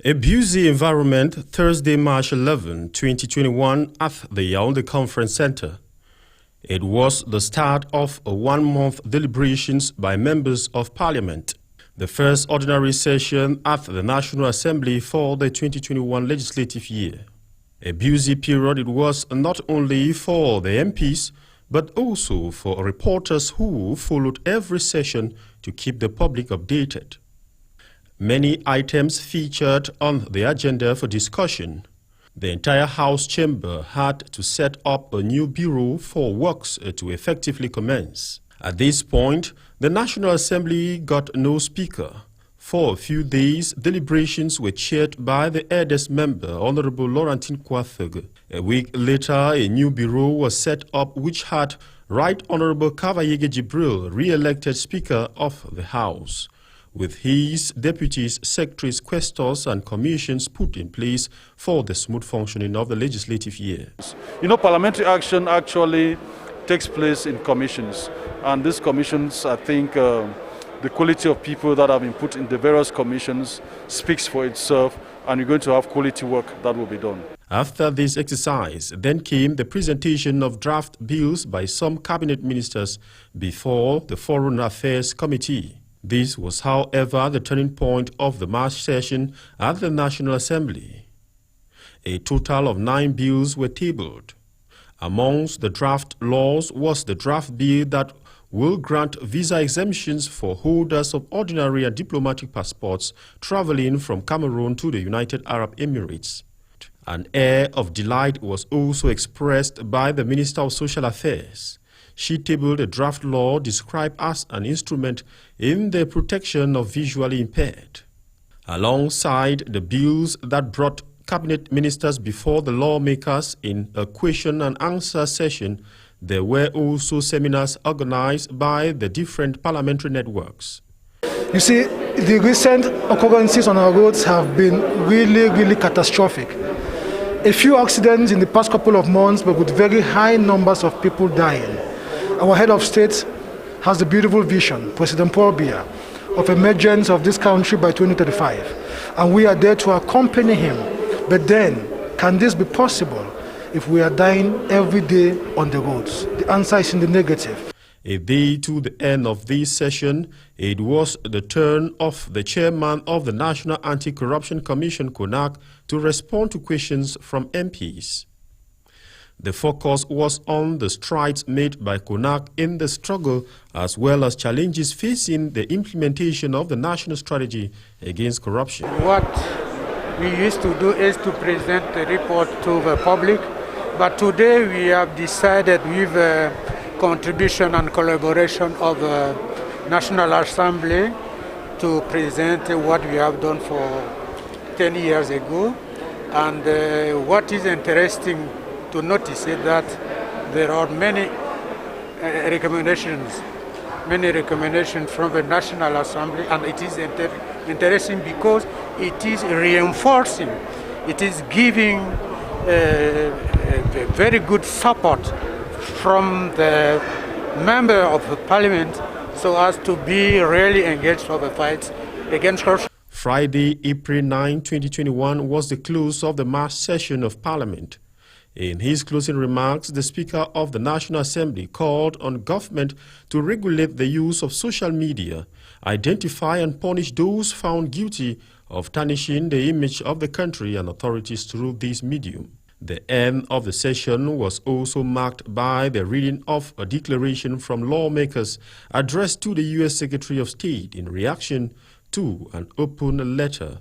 A busy environment Thursday, March 11, 2021 at the Yaoundé Conference Center. It was the start of a one-month deliberations by members of parliament. The first ordinary session at the National Assembly for the 2021 legislative year. A busy period it was not only for the MPs, but also for reporters who followed every session to keep the public updated. Many items featured on the agenda for discussion. The entire House chamber had to set up a new bureau for works to effectively commence. At this point, the National Assembly got no speaker. For a few days, deliberations were chaired by the eldest member, Honorable Laurentine Kouathege. A week later, a new bureau was set up which had Right Honorable Kavayege Jibril re-elected Speaker of the House, with his deputies, secretaries, quaestors and commissions put in place for the smooth functioning of the legislative year. You know, parliamentary action actually takes place in commissions, and these commissions, I think, the quality of people that have been put in the various commissions speaks for itself, and you're going to have quality work that will be done. After this exercise, then came the presentation of draft bills by some cabinet ministers before the Foreign Affairs Committee. This was, however, the turning point of the March session at the National Assembly. A total of 9 bills were tabled. Amongst the draft laws was the draft bill that will grant visa exemptions for holders of ordinary and diplomatic passports traveling from Cameroon to the United Arab Emirates. An air of delight was also expressed by the Minister of Social Affairs. She tabled a draft law described as an instrument in the protection of visually impaired. Alongside the bills that brought cabinet ministers before the lawmakers in a question and answer session, there were also seminars organized by the different parliamentary networks. You see, the recent occurrences on our roads have been really catastrophic. A few accidents in the past couple of months, but with very high numbers of people dying. Our head of state has the beautiful vision, President Paul Biya, of emergence of this country by 2035. And we are there to accompany him. But then, can this be possible if we are dying every day on the roads? The answer is in the negative. A day to the end of this session, it was the turn of the chairman of the National Anti-Corruption Commission, CONAC, to respond to questions from MPs. The focus was on the strides made by CONAC in the struggle as well as challenges facing the implementation of the national strategy against corruption. What we used to do is to present the report to the public, but today we have decided with the contribution and collaboration of the National Assembly to present what we have done for 10 years ago. And what is interesting to notice is that there are many recommendations from the National Assembly, and it is interesting because it is reinforcing, it is giving a very good support from the member of the parliament so as to be really engaged for the fight against corruption. Friday, April 9, 2021 was the close of the March session of Parliament. In his closing remarks, the Speaker of the National Assembly called on government to regulate the use of social media, identify and punish those found guilty of tarnishing the image of the country and authorities through this medium. The end of the session was also marked by the reading of a declaration from lawmakers addressed to the U.S. Secretary of State in reaction to an open letter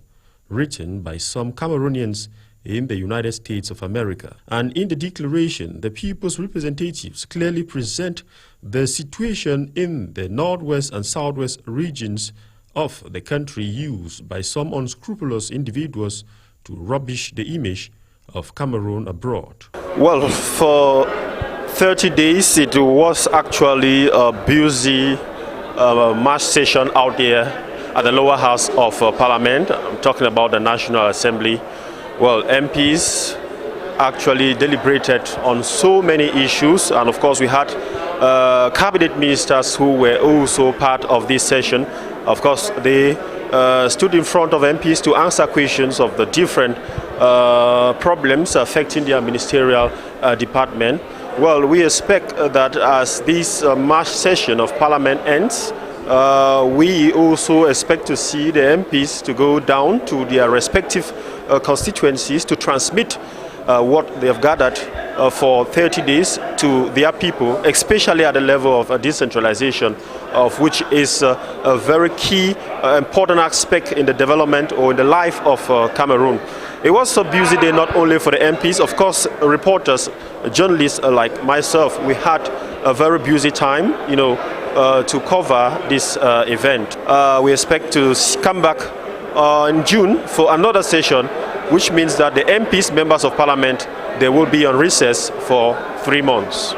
written by some Cameroonians in the United States of America. And in the declaration, the people's representatives clearly present the situation in the northwest and southwest regions of the country used by some unscrupulous individuals to rubbish the image of Cameroon abroad. Well, for 30 days it was actually a busy March session out there at the lower house of Parliament. I'm talking about the National Assembly. Well, MPs actually deliberated on so many issues, and of course we had cabinet ministers who were also part of this session. Of course, they stood in front of MPs to answer questions of the different problems affecting their ministerial department. Well, we expect that as this March session of Parliament ends, we also expect to see the MPs to go down to their respective constituencies to transmit what they have gathered for 30 days to their people, especially at the level of decentralization, of which is a very key, important aspect in the development or in the life of Cameroon. It was a busy day not only for the MPs, of course, reporters, journalists like myself, we had a very busy time, to cover this event. We expect to come back in June for another session, which means that the MPs, members of Parliament, they will be on recess for 3 months.